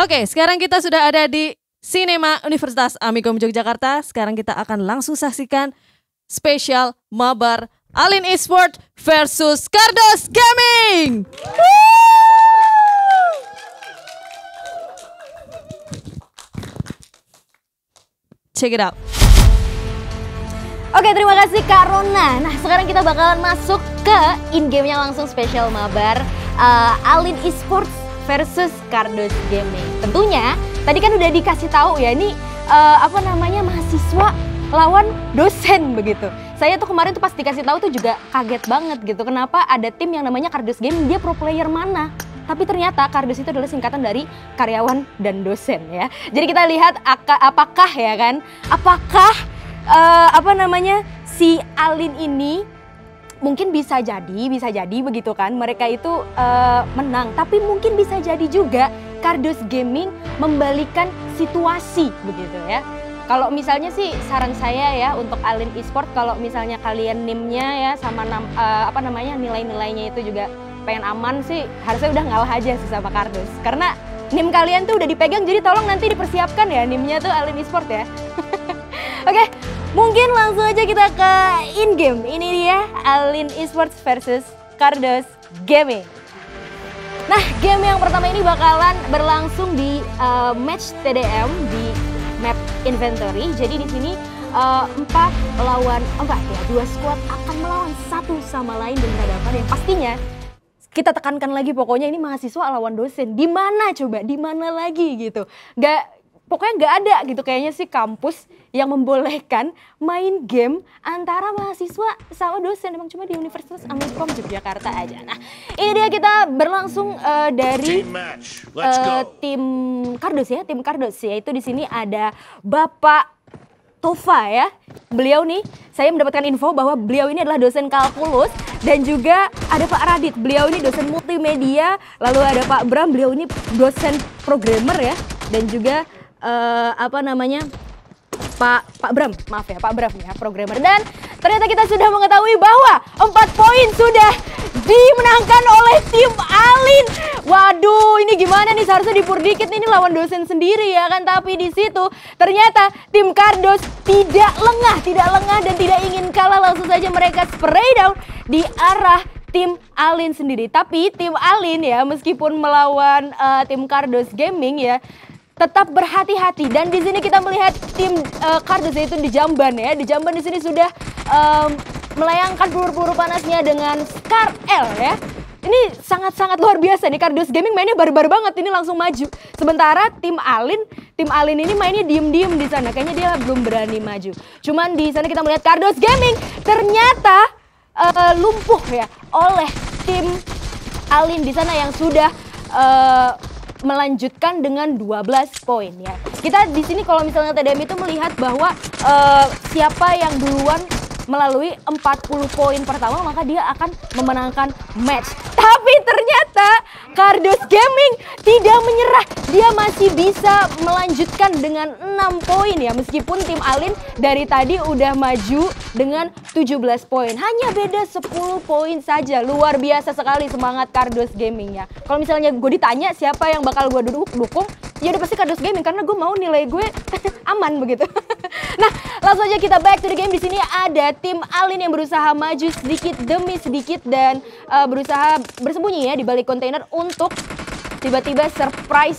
Oke, sekarang kita sudah ada di Cinema Universitas Amikom Yogyakarta. Sekarang kita akan langsung saksikan spesial Mabar Alin Esports versus Cardos Gaming. Check it out. Oke, terima kasih Kak Rona. Nah, sekarang kita bakalan masuk ke in-game-nya langsung spesial Mabar Alin Esports versus Cardos Gaming. Tentunya tadi kan udah dikasih tahu ya, ini mahasiswa lawan dosen begitu. Saya tuh kemarin tuh pas dikasih tahu tuh juga kaget banget gitu. Kenapa ada tim yang namanya Cardos Gaming, dia pro player mana? Tapi ternyata Cardos itu adalah singkatan dari karyawan dan dosen ya. Jadi kita lihat apakah si Alin ini mungkin bisa jadi begitu kan, mereka itu menang, tapi mungkin bisa jadi juga Cardos Gaming membalikan situasi begitu ya. Kalau misalnya sih saran saya ya untuk Alin Esports, kalau misalnya kalian NIM-nya ya sama nilai-nilainya itu juga pengen aman sih, harusnya udah ngalah aja sih sama Cardos. Karena NIM kalian tuh udah dipegang, jadi tolong nanti dipersiapkan ya NIM-nya tuh Alin Esports ya. Oke, mungkin langsung aja kita ke in-game. Ini dia Alin Esports versus Cardos Gaming. Nah, game yang pertama ini bakalan berlangsung di match TDM di map inventory. Jadi di sini 4 lawan 4 ya. 2 squad akan melawan satu sama lain di hadapan yang pastinya kita tekankan lagi, pokoknya ini mahasiswa lawan dosen. Di mana coba? Di mana lagi gitu? Pokoknya nggak ada gitu kayaknya sih kampus yang membolehkan main game antara mahasiswa sama dosen. Emang cuma di Universitas Amikom Yogyakarta aja. Nah, ini dia kita berlangsung dari tim Cardos ya, tim Cardos ya. Itu di sini ada Bapak Tova ya. Beliau nih, saya mendapatkan info bahwa beliau ini adalah dosen kalkulus, dan juga ada Pak Radit, beliau ini dosen multimedia. Lalu ada Pak Bram, beliau ini dosen programmer ya, dan juga Pak Bram, maaf ya, Pak Bram ya, programmer. Dan ternyata kita sudah mengetahui bahwa 4 poin sudah dimenangkan oleh tim Alin. Waduh, ini gimana nih, seharusnya dipur dikit ini lawan dosen sendiri ya kan. Tapi di situ ternyata tim Cardos tidak lengah dan tidak ingin kalah, langsung saja mereka spray down di arah tim Alin sendiri. Tapi tim Alin ya, meskipun melawan tim Cardos Gaming ya, tetap berhati-hati. Dan di sini kita melihat tim Cardos itu di Jamban ya. Di Jamban di sini sudah melayangkan peluru-peluru panasnya dengan Scar L ya. Ini sangat-sangat luar biasa nih, Cardos Gaming mainnya barbar banget, ini langsung maju. Sementara tim Alin ini mainnya diem-diem di sana. Kayaknya dia belum berani maju. Cuman di sana kita melihat Cardos Gaming ternyata lumpuh ya oleh tim Alin di sana yang sudah melanjutkan dengan 12 poin ya. Kita di sini kalau misalnya TDM itu melihat bahwa siapa yang duluan melalui 40 poin pertama maka dia akan memenangkan match. Tapi ternyata Cardos Gaming tidak menyerah. Dia masih bisa melanjutkan dengan 6 poin ya. Meskipun tim Alin dari tadi udah maju dengan 17 poin. Hanya beda 10 poin saja. Luar biasa sekali semangat Cardos Gaming ya. Kalau misalnya gue ditanya siapa yang bakal gue dukung, ya udah pasti Cardos Gaming karena gue mau nilai gue aman begitu. Nah, langsung aja kita back to the game. Di sini ada tim Alin yang berusaha maju sedikit demi sedikit dan berusaha bersembunyi ya di balik kontainer untuk tiba-tiba surprise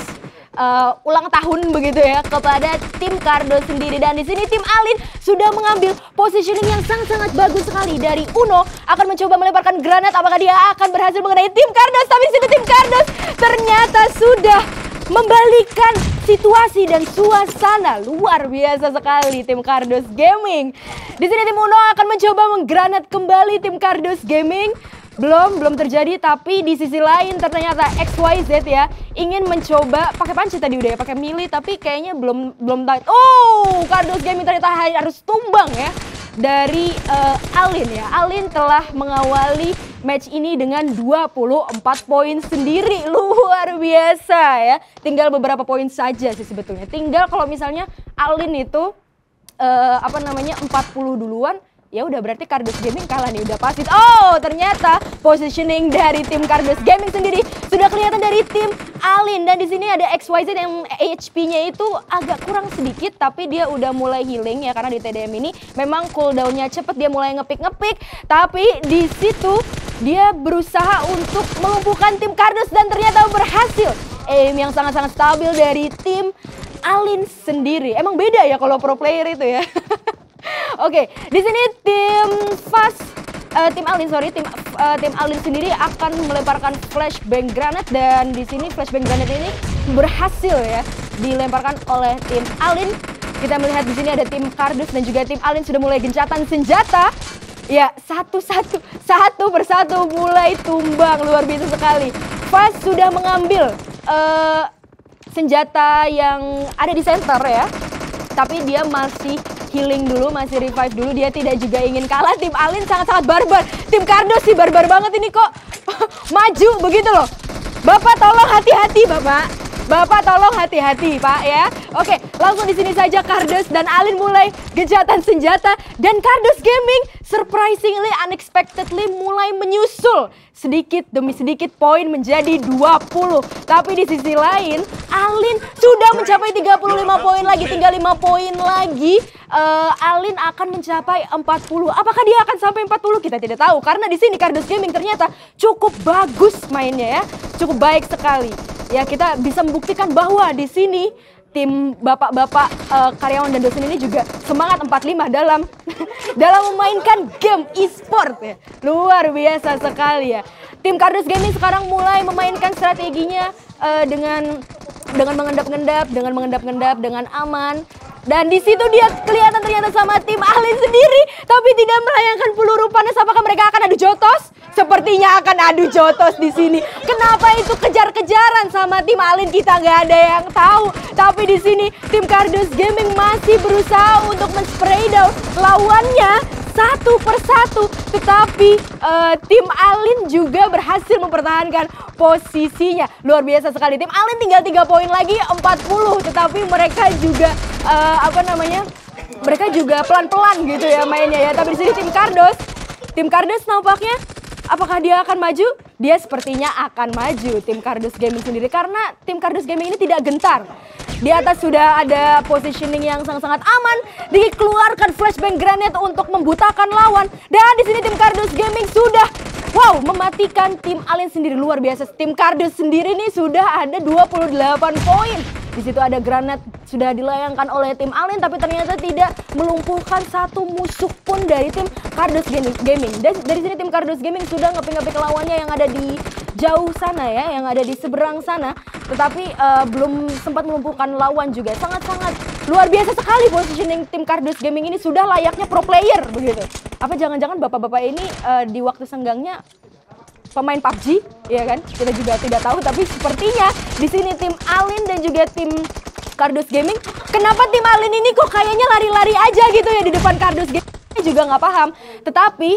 ulang tahun begitu ya kepada tim Cardos sendiri. Dan di sini tim Alin sudah mengambil positioning yang sangat-sangat bagus sekali. Dari Uno akan mencoba melemparkan granat, apakah dia akan berhasil mengenai tim Cardos? Tapi di sini tim Cardos ternyata sudah membalikan situasi dan suasana. Luar biasa sekali tim Cardos Gaming. Di sini tim Uno akan mencoba menggranat kembali tim Cardos Gaming. Belum terjadi, tapi di sisi lain ternyata XYZ ya ingin mencoba pakai panci tadi udah ya, pakai melee, tapi kayaknya belum tahu. Oh, Cardos Gaming ternyata harus tumbang ya dari Alin ya. Alin telah mengawali match ini dengan 24 poin sendiri. Luar biasa ya. Tinggal beberapa poin saja sih sebetulnya. Tinggal kalau misalnya Alin itu 40 duluan, ya udah berarti Cardus Gaming kalah nih, udah pasti. Oh, ternyata positioning dari tim Cardus Gaming sendiri sudah kelihatan dari tim Alin, dan di sini ada XYZ yang HP-nya itu agak kurang sedikit, tapi dia udah mulai healing ya, karena di TDM ini memang cooldown-nya cepet, dia mulai ngepick, tapi di situ dia berusaha untuk melumpuhkan tim Cardus dan ternyata berhasil. Aim yang sangat-sangat stabil dari tim Alin sendiri. Emang beda ya kalau pro player itu ya. Oke, di sini tim Alin sendiri akan melemparkan flashbang granat, dan di sini flashbang granat ini berhasil ya dilemparkan oleh tim Alin. Kita melihat di sini ada tim Cardus dan juga tim Alin sudah mulai gencatan senjata. Ya, satu persatu mulai tumbang, luar biasa sekali. Faz sudah mengambil senjata yang ada di center ya, tapi dia masih healing dulu, masih revive dulu, dia tidak juga ingin kalah. Tim Alin sangat-sangat barbar, tim Cardus sih barbar banget ini kok maju begitu loh. Bapak tolong hati-hati Bapak tolong hati-hati Pak ya. Oke, langsung di sini saja Cardus dan Alin mulai gencatan senjata, dan Cardus Gaming surprisingly, unexpectedly mulai menyusul sedikit demi sedikit, poin menjadi 20. Tapi di sisi lain Alin sudah mencapai 35 poin lagi, tinggal 5 poin lagi. Alin akan mencapai 40. Apakah dia akan sampai 40? Kita tidak tahu, karena di sini Cardus Gaming ternyata cukup bagus mainnya ya, cukup baik sekali. Ya, kita bisa membuktikan bahwa di sini tim bapak-bapak karyawan dan dosen ini juga semangat 45 dalam memainkan game e-sport ya. Luar biasa sekali ya. Tim Cardus Gaming sekarang mulai memainkan strateginya dengan mengendap-ngendap, dengan aman. Dan di situ dia kelihatan ternyata sama tim Alin sendiri, tapi tidak melayangkan peluru panas. Apakah mereka akan adu jotos? Sepertinya akan adu jotos di sini. Kenapa itu kejar-kejaran sama tim Alin, kita nggak ada yang tahu. Tapi di sini tim Cardus Gaming masih berusaha untuk men-spray down lawannya satu persatu, tetapi tim Alin juga berhasil mempertahankan posisinya. Luar biasa sekali. Tim Alin tinggal 3 poin lagi, 40, tetapi mereka juga mereka juga pelan-pelan gitu ya mainnya ya. Tapi di sini tim Cardus nampaknya, apakah dia akan maju? Dia sepertinya akan maju, tim Cardus Gaming sendiri, karena tim Cardus Gaming ini tidak gentar. Di atas sudah ada positioning yang sangat-sangat aman, dikeluarkan flashbang granate untuk membutakan lawan, dan di sini tim Cardus Gaming sudah mematikan tim Alin sendiri. Luar biasa, tim Cardus sendiri ini sudah ada 28 poin. Di situ ada granat sudah dilayangkan oleh tim Alin, tapi ternyata tidak melumpuhkan satu musuh pun dari tim Cardus Gaming. Dan dari sini tim Cardus Gaming sudah ngepick lawannya yang ada di jauh sana ya, yang ada di seberang sana, tetapi belum sempat melumpuhkan lawan juga. Sangat-sangat luar biasa sekali positioning tim Cardus Gaming ini, sudah layaknya pro player begitu. Apa jangan-jangan bapak-bapak ini di waktu senggangnya pemain PUBG, ya kan? Kita juga tidak tahu, tapi sepertinya di sini tim Alin dan juga tim Cardus Gaming, kenapa tim Alin ini kok kayaknya lari-lari aja gitu ya di depan Cardus Gaming? Juga nggak paham. Tetapi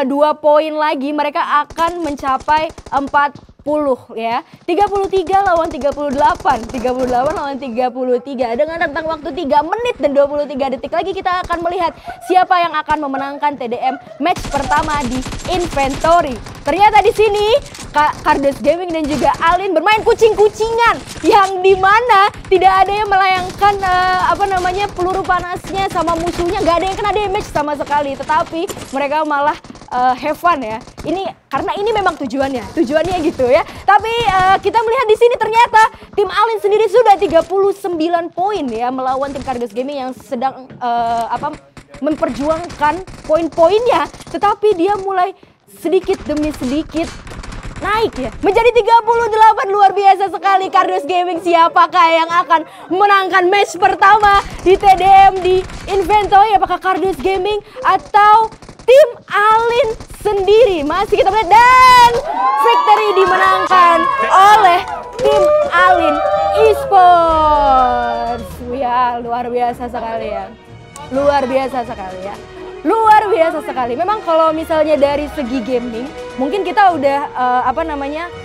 2 poin lagi mereka akan mencapai 40 ya. 33 lawan 38, 38 lawan 33. Dengan rentang waktu 3 menit dan 23 detik lagi kita akan melihat siapa yang akan memenangkan TDM match pertama di Inventory. Ternyata di sini Cardus Gaming dan juga Alin bermain kucing-kucingan, yang dimana tidak ada yang melayangkan peluru panasnya sama musuhnya, nggak ada yang kena damage sama sekali, tetapi mereka malah have fun ya. Ini karena ini memang tujuannya gitu ya. Tapi kita melihat di sini ternyata tim Alin sendiri sudah 39 poin ya melawan tim Cardus Gaming yang sedang memperjuangkan poin-poinnya, tetapi dia mulai sedikit demi sedikit naik ya menjadi 38. Luar biasa sekali Cardus Gaming. Siapakah yang akan memenangkan match pertama di TDM di Inventory? Apakah Cardus Gaming atau tim Alin sendiri? Masih kita lihat, dan victory dimenangkan oleh tim Alin Esports. Ya, luar biasa sekali ya. Luar biasa sekali ya. Luar biasa sekali. Memang kalau misalnya dari segi gaming, mungkin kita udah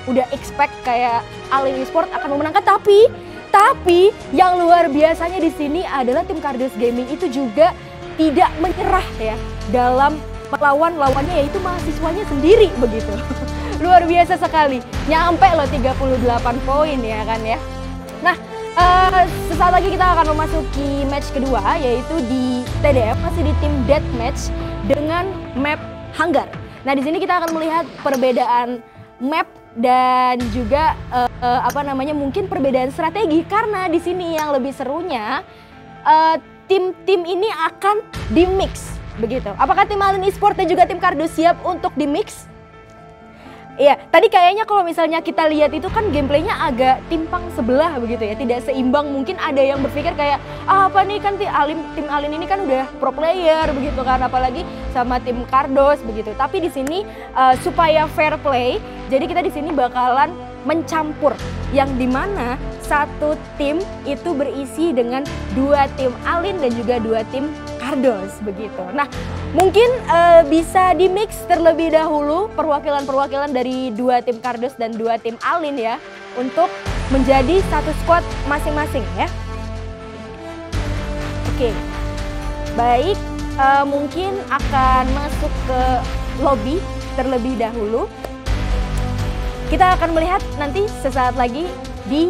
udah expect kayak Alin Esports akan memenangkan, tapi yang luar biasanya di sini adalah tim Cardus Gaming itu juga tidak menyerah ya dalam melawan lawannya, yaitu mahasiswanya sendiri begitu. Luar biasa sekali, nyampe loh 38 poin ya kan ya. Nah, sesaat lagi kita akan memasuki match kedua, yaitu di TDM, masih di tim deathmatch dengan map Hanggar. Nah, di sini kita akan melihat perbedaan map dan juga mungkin perbedaan strategi, karena di sini yang lebih serunya tim-tim ini akan di mix begitu. Apakah tim Alin Esports dan juga tim Kardus siap untuk di mix? Iya, tadi kayaknya kalau misalnya kita lihat itu kan gameplaynya agak timpang sebelah begitu ya, tidak seimbang. Mungkin ada yang berpikir kayak apa nih, kan tim Alin ini kan udah pro player begitu kan, apalagi sama tim Kardos begitu. Tapi di sini supaya fair play, jadi kita di sini bakalan mencampur, yang dimana satu tim itu berisi dengan 2 tim Alin dan juga 2 tim Kardos begitu. Nah, mungkin bisa di mix terlebih dahulu perwakilan-perwakilan dari 2 tim Kardos dan 2 tim Alin ya, untuk menjadi satu squad masing-masing ya. Oke, baik, mungkin akan masuk ke lobby terlebih dahulu. Kita akan melihat nanti sesaat lagi di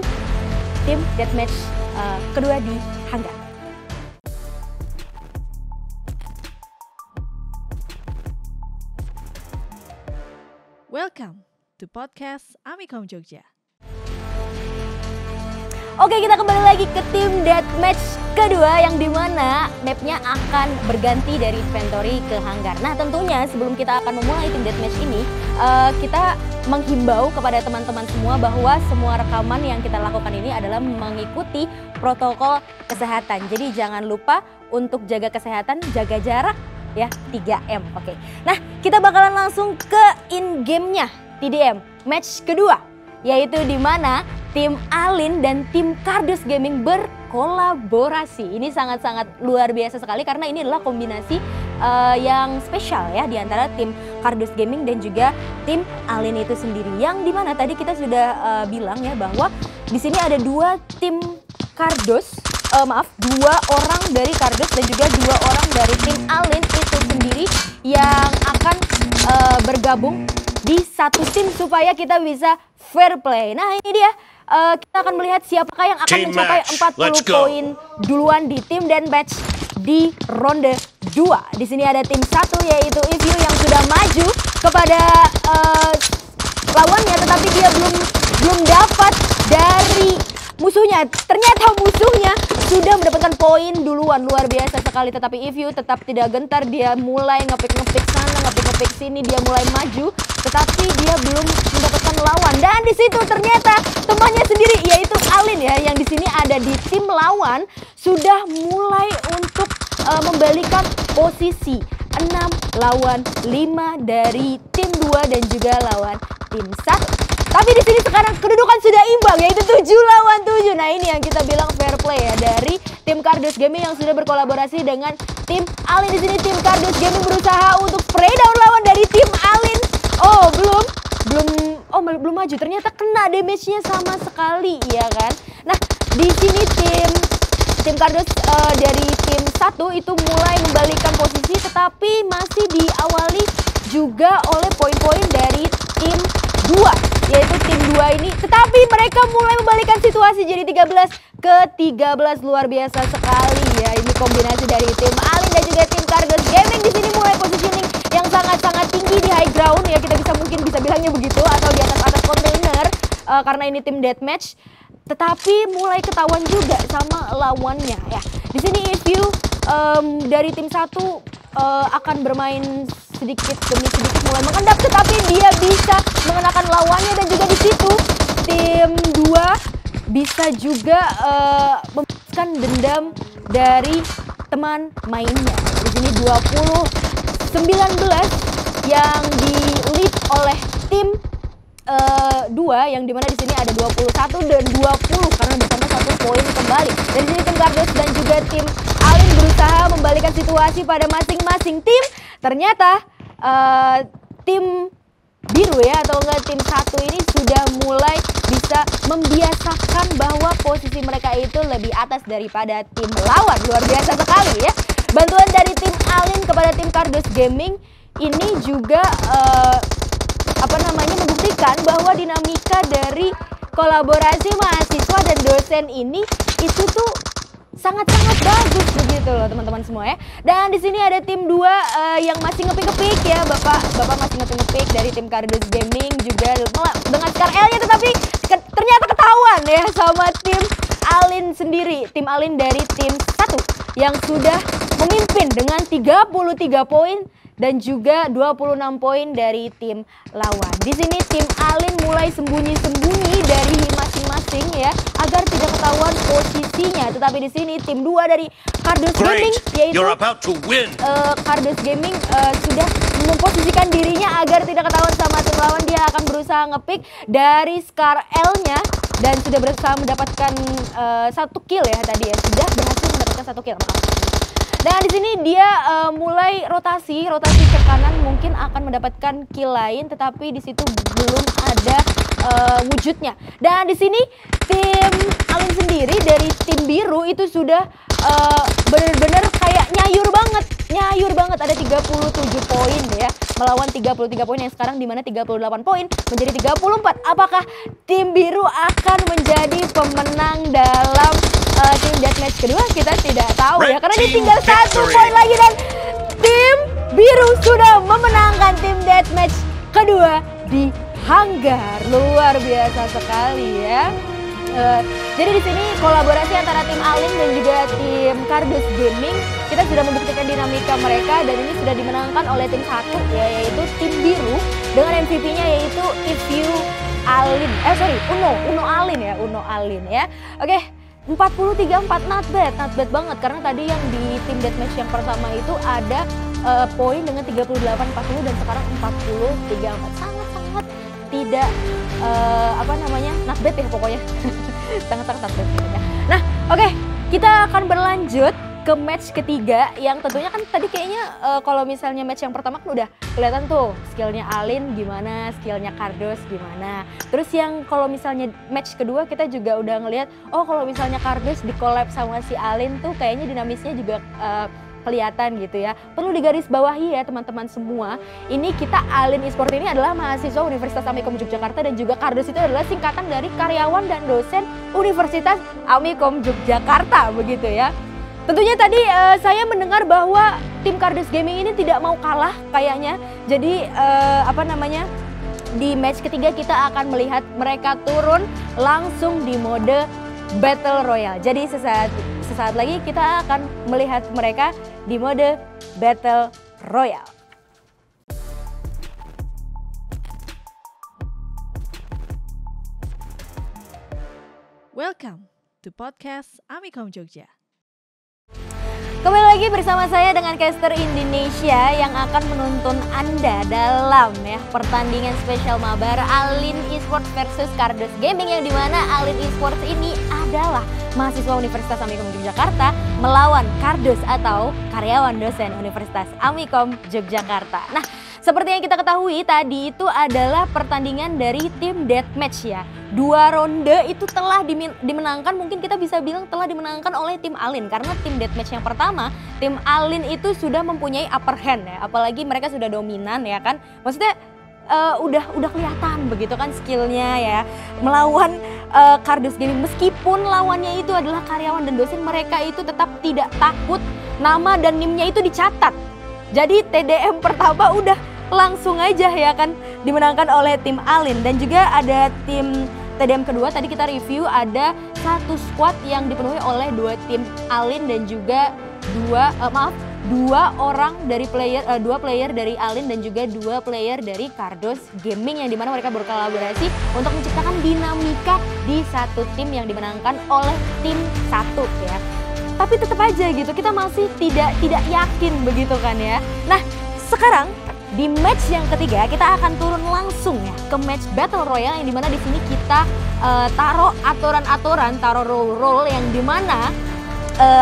tim deathmatch kedua di Hanggar. Welcome to podcast Amikom Jogja. Oke, kita kembali lagi ke tim deathmatch kedua, yang dimana mapnya akan berganti dari inventory ke Hanggar. Nah, tentunya sebelum kita akan memulai tim deathmatch ini, kita menghimbau kepada teman-teman semua bahwa semua rekaman yang kita lakukan ini adalah mengikuti protokol kesehatan. Jadi jangan lupa untuk jaga kesehatan, jaga jarak ya, 3M. Oke. Nah, kita bakalan langsung ke in game-nya TDM match kedua, yaitu di mana tim Alin dan tim Kardus Gaming berkolaborasi. Ini sangat-sangat luar biasa sekali, karena ini adalah kombinasi yang spesial ya di antara tim Kardus Gaming dan juga tim Alin itu sendiri. Yang dimana tadi kita sudah bilang ya bahwa di sini ada 2 tim Kardus, 2 orang dari Kardus dan juga 2 orang dari tim Alin itu sendiri yang akan bergabung di satu tim supaya kita bisa fair play. Nah, ini dia. Kita akan melihat siapakah yang akan mencapai 40 poin duluan di tim deathmatch di ronde 2. Di sini ada tim 1 yaitu EVU yang sudah maju kepada lawannya, tetapi dia belum dapat dari musuhnya. Ternyata musuhnya sudah mendapatkan poin duluan, luar biasa sekali. Tetapi EVU tetap tidak gentar, dia mulai ngepick sana, ngepick sini, dia mulai maju, tetapi dia belum mendapatkan lawan. Dan di situ ternyata temannya sendiri yaitu Alin ya, yang di sini ada di tim lawan sudah mulai untuk membalikan posisi 6 lawan 5 dari tim 2 dan juga lawan tim 1. Tapi di sini sekarang kedudukan sudah imbang, yaitu 7 lawan 7. Nah, ini yang kita bilang fair play ya dari tim Kardus Gaming yang sudah berkolaborasi dengan tim Alin. Di sini tim Kardus Gaming berusaha untuk spray down lawan dari tim Alin. Oh, belum maju. Ternyata kena damage-nya sama sekali ya kan. Nah, di sini tim Kardus dari tim 1 itu mulai membalikan posisi, tetapi masih diawali juga oleh poin-poin dari tim 2, yaitu tim 2 ini. Tetapi mereka mulai membalikan situasi jadi 13-13, luar biasa sekali ya. Ini kombinasi dari tim Alin dan juga tim Kardus Gaming. Di sini mulai positioning yang sangat-sangat tinggi di high ground ya, kita bisa bilangnya begitu, atau di atas kontainer karena ini tim deathmatch. Tetapi mulai ketahuan juga sama lawannya ya. Di sini EVU dari tim 1 akan bermain sedikit demi sedikit mulai mengendap, tetapi dia bisa mengenakan lawannya. Dan juga di situ tim 2 bisa juga memberikan dendam dari teman mainnya. Di sini 20-19 yang di lead oleh tim 2, yang dimana di sini ada 21 dan 20 karena ditambah 1 poin kembali. Dan di sini tim Kardus dan juga tim Alin berusaha membalikan situasi pada masing-masing tim. Ternyata tim biru ya, atau enggak tim 1 ini sudah mulai bisa membiasakan bahwa posisi mereka itu lebih atas daripada tim lawan. Luar biasa sekali ya. bantuan dari tim Alin kepada tim Cardos Gaming ini juga membuktikan bahwa dinamika dari kolaborasi mahasiswa dan dosen ini itu tuh sangat-sangat bagus begitu loh teman-teman semua ya. Dan di sini ada tim 2 yang masih ngepick ya, Bapak masih ngepick dari tim Cardos Gaming juga dengan Scar L-nya, tetapi ternyata ketahuan ya sama tim Alin sendiri. Tim Alin dari tim 1 yang sudah memimpin dengan 33 poin dan juga 26 poin dari tim lawan. Di sini tim Alin mulai sembunyi-sembunyi dari masing-masing ya agar tidak ketahuan posisinya. Tetapi di sini tim 2 dari Cardos Gaming yaitu Cardos Gaming sudah memposisikan dirinya agar tidak ketahuan sama tim lawan. Dia akan berusaha ngepick dari Scar L-nya dan sudah berusaha mendapatkan 1 kill ya tadi ya. Sudah berhasil mendapatkan 1 kill. Dan di sini dia mulai rotasi ke kanan, mungkin akan mendapatkan kill lain, tetapi di situ belum ada wujudnya. Dan di sini tim Alin sendiri dari tim biru itu sudah benar-benar kayak nyayur banget, ada 37 poin ya, melawan 33 poin yang sekarang dimana 38 poin menjadi 34. Apakah tim biru akan menjadi pemenang dalam tim deathmatch kedua? Kita tidak tahu ya, karena ditinggal 1 poin lagi dan tim biru sudah memenangkan tim deathmatch kedua di Hanggar. Luar biasa sekali ya. Jadi di sini kolaborasi antara tim Alin dan juga tim Cardos Gaming, kita sudah membuktikan dinamika mereka dan ini sudah dimenangkan oleh tim 1 ya, yaitu tim biru dengan MVP-nya yaitu Uno Alin ya. Oke. 43-4 not bad banget, karena tadi yang di tim deathmatch yang pertama itu ada poin dengan 38-40 dan sekarang 43-4, sangat-sangat tidak not bad ya pokoknya. Sangat-sangat not bad ya. Nah oke, kita akan berlanjut ke match ketiga yang tentunya kan tadi kayaknya kalau misalnya match yang pertama kan udah kelihatan tuh skillnya Alin gimana, skillnya Cardos gimana. Terus yang kalau misalnya match kedua kita juga udah ngelihat, oh kalau misalnya Cardos di collab sama si Alin tuh kayaknya dinamisnya juga kelihatan gitu ya. Perlu digarisbawahi ya teman-teman semua, ini kita Alin Esports ini adalah mahasiswa Universitas Amikom Yogyakarta dan juga Cardos itu adalah singkatan dari karyawan dan dosen Universitas Amikom Yogyakarta begitu ya. Tentunya tadi saya mendengar bahwa tim Cardos Gaming ini tidak mau kalah kayaknya. Jadi di match ketiga kita akan melihat mereka turun langsung di mode Battle Royale. Jadi sesaat lagi kita akan melihat mereka di mode Battle Royale. Welcome to podcast Amikom Jogja. Kembali lagi bersama saya dengan caster Indonesia yang akan menuntun Anda dalam pertandingan spesial mabar Alin Esports versus Cardos Gaming, yang dimana Alin Esports ini adalah mahasiswa Universitas Amikom Yogyakarta melawan Cardos atau karyawan dosen Universitas Amikom Yogyakarta. Nah, seperti yang kita ketahui tadi itu adalah pertandingan dari tim deathmatch ya. 2 ronde itu telah dimenangkan, mungkin kita bisa bilang telah dimenangkan oleh tim Alin. Karena tim deathmatch yang pertama, tim Alin itu sudah mempunyai upper hand ya. Apalagi mereka sudah dominan ya kan. Maksudnya udah kelihatan begitu kan skillnya ya. Melawan Cardos Gaming, meskipun lawannya itu adalah karyawan dan dosen, mereka itu tetap tidak takut. Nama dan NIM-nya itu dicatat. Jadi TDM pertama udah langsung aja ya kan dimenangkan oleh tim Alin. Dan juga ada tim TDM kedua, tadi kita review ada 1 squad yang dipenuhi oleh 2 tim Alin dan juga 2 orang dari player, 2 player dari Alin dan juga 2 player dari Cardos Gaming, yang dimana mereka berkolaborasi untuk menciptakan dinamika di satu tim yang dimenangkan oleh tim 1 ya. Tapi tetap aja gitu, kita masih tidak yakin begitu kan ya. Nah sekarang di match yang ketiga kita akan turun langsung ya ke match Battle Royale, yang dimana di sini kita taruh aturan-aturan, taruh role-role, yang dimana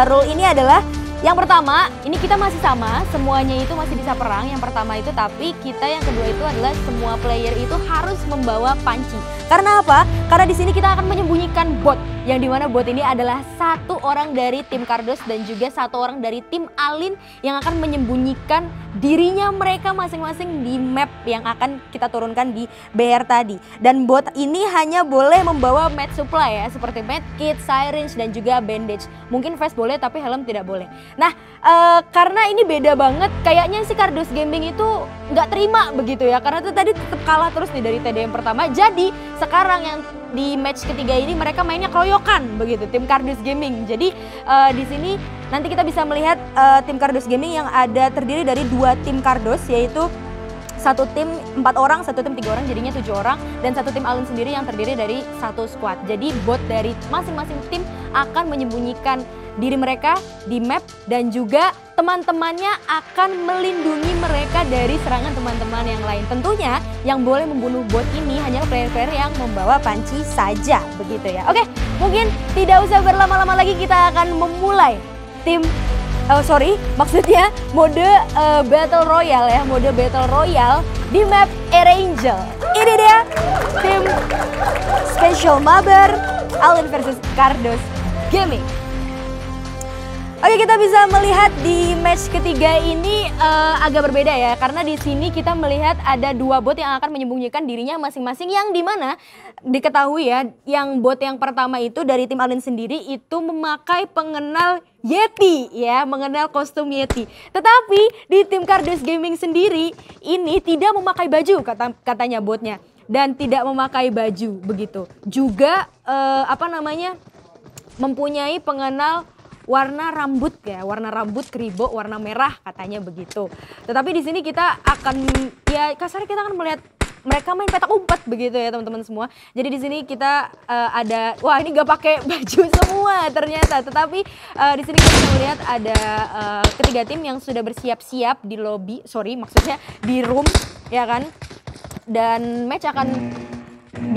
role ini adalah yang pertama, ini kita masih sama, semuanya itu masih bisa perang yang pertama itu, tapi kita yang kedua itu adalah semua player itu harus membawa panci. Karena apa? Karena di sini kita akan menyembunyikan bot. yang dimana bot ini adalah satu orang dari tim Kardos dan juga satu orang dari tim Alin yang akan menyembunyikan dirinya mereka masing-masing di map yang akan kita turunkan di BR tadi. Dan bot ini hanya boleh membawa med supply ya, seperti med kit, syringe dan juga bandage. Mungkin vest boleh tapi helm tidak boleh. Nah, karena ini beda banget, kayaknya si Kardos Gaming itu nggak terima begitu ya, karena itu tadi tetap kalah terus nih dari TDM pertama. Jadi sekarang yang di match ketiga ini mereka mainnya keroyokan begitu, tim Kardos Gaming. Jadi di sini nanti kita bisa melihat tim Kardos Gaming yang ada terdiri dari 2 tim Kardos, yaitu satu tim 4 orang, satu tim 3 orang, jadinya 7 orang, dan satu tim Alin sendiri yang terdiri dari satu squad. Jadi bot dari masing-masing tim akan menyembunyikan diri mereka di map dan juga teman-temannya akan melindungi mereka dari serangan teman-teman yang lain. Tentunya yang boleh membunuh bot ini hanyalah player-player yang membawa panci saja begitu ya. Oke, mungkin tidak usah berlama-lama lagi, kita akan memulai maksudnya mode Battle Royale ya, mode Battle Royale di map Erangel. Ini dia tim Special Mabar Alin versus Kardos Gaming. Oke, kita bisa melihat di match ketiga ini agak berbeda ya, karena di sini kita melihat ada 2 bot yang akan menyembunyikan dirinya masing-masing, yang dimana diketahui ya, yang bot yang pertama itu dari tim Alin sendiri itu memakai pengenal Yeti ya, mengenal kostum Yeti. Tetapi di tim Kardos Gaming sendiri ini tidak memakai baju katanya botnya, dan tidak memakai baju begitu. Juga mempunyai pengenal warna rambut ya, warna rambut keribo warna merah katanya begitu. Tetapi di sini kita akan ya kasarnya kita akan melihat mereka main petak umpet begitu ya teman-teman semua. Jadi di sini kita ada, wah ini gak pakai baju semua ternyata. Tetapi di sini kita bisa melihat ada ketiga tim yang sudah bersiap-siap di lobby, maksudnya di room ya kan. Dan match akan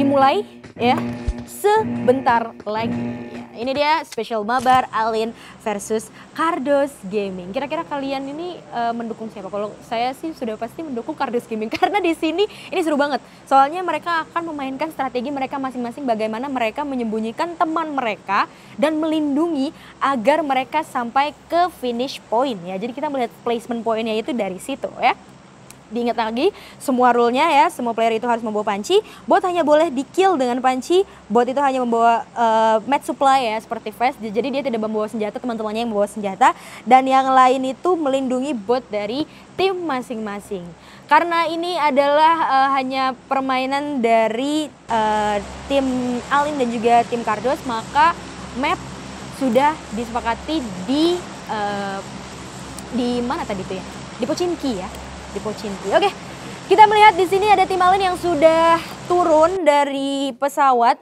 dimulai ya sebentar lagi. Ini dia Special Mabar Alin versus Kardos Gaming. Kira-kira kalian ini mendukung siapa? Kalau saya sih sudah pasti mendukung Kardos Gaming karena di sini ini seru banget. Soalnya mereka akan memainkan strategi mereka masing-masing, bagaimana mereka menyembunyikan teman mereka dan melindungi agar mereka sampai ke finish point ya. Jadi kita melihat placement pointnya itu dari situ ya. Diingat lagi semua rule-nya ya, semua player itu harus membawa panci. Bot hanya boleh di-kill dengan panci. Bot itu hanya membawa med supply ya, seperti vest. Jadi dia tidak membawa senjata, teman-temannya yang membawa senjata. Dan yang lain itu melindungi bot dari tim masing-masing. Karena ini adalah hanya permainan dari tim Alin dan juga tim Kardos, maka map sudah disepakati di mana tadi tuh ya? Di Pochinki ya. Di Pochinki. Oke, kita melihat di sini ada tim Alin yang sudah turun dari pesawat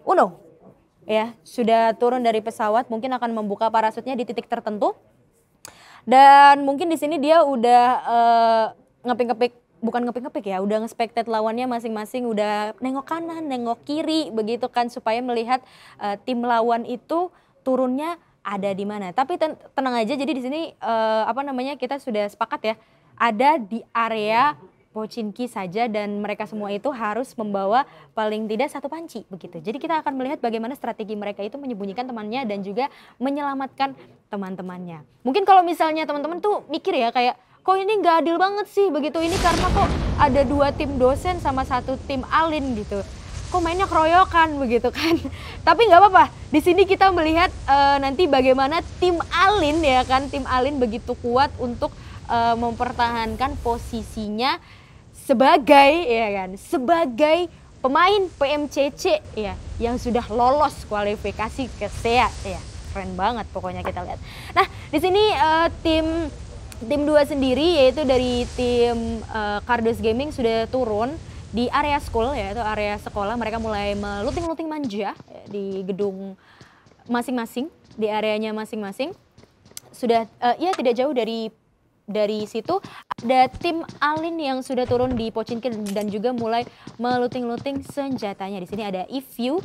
Uno, ya sudah turun dari pesawat, mungkin akan membuka parasutnya di titik tertentu, dan mungkin di sini dia udah ngepik-ngepik ya, udah nge-spectate lawannya masing-masing, udah nengok kanan, nengok kiri, begitu kan supaya melihat tim lawan itu turunnya ada di mana. Tapi tenang aja, jadi di sini kita sudah sepakat ya. Ada di area Pochinki saja dan mereka semua itu harus membawa paling tidak 1 panci begitu. Jadi kita akan melihat bagaimana strategi mereka itu menyembunyikan temannya dan juga menyelamatkan teman-temannya. Mungkin kalau misalnya teman-teman tuh mikir ya kayak kok ini nggak adil banget sih begitu, ini karena kok ada 2 tim dosen sama 1 tim Alin gitu. Kok mainnya keroyokan begitu kan. Tapi nggak apa-apa. Di sini kita melihat nanti bagaimana tim Alin ya kan, tim Alin begitu kuat untuk mempertahankan posisinya sebagai pemain PMCC ya yang sudah lolos kualifikasi ke SEA ya. Keren banget pokoknya kita lihat. Nah, di sini tim 2 sendiri yaitu dari tim Kardos Gaming sudah turun di area school ya, itu area sekolah. Mereka mulai meluting-luting manja di gedung masing-masing, di areanya masing-masing. Sudah tidak jauh dari situ ada tim Alin yang sudah turun di Pochinki dan juga mulai meluting-luting senjatanya. Di sini ada Ifyu.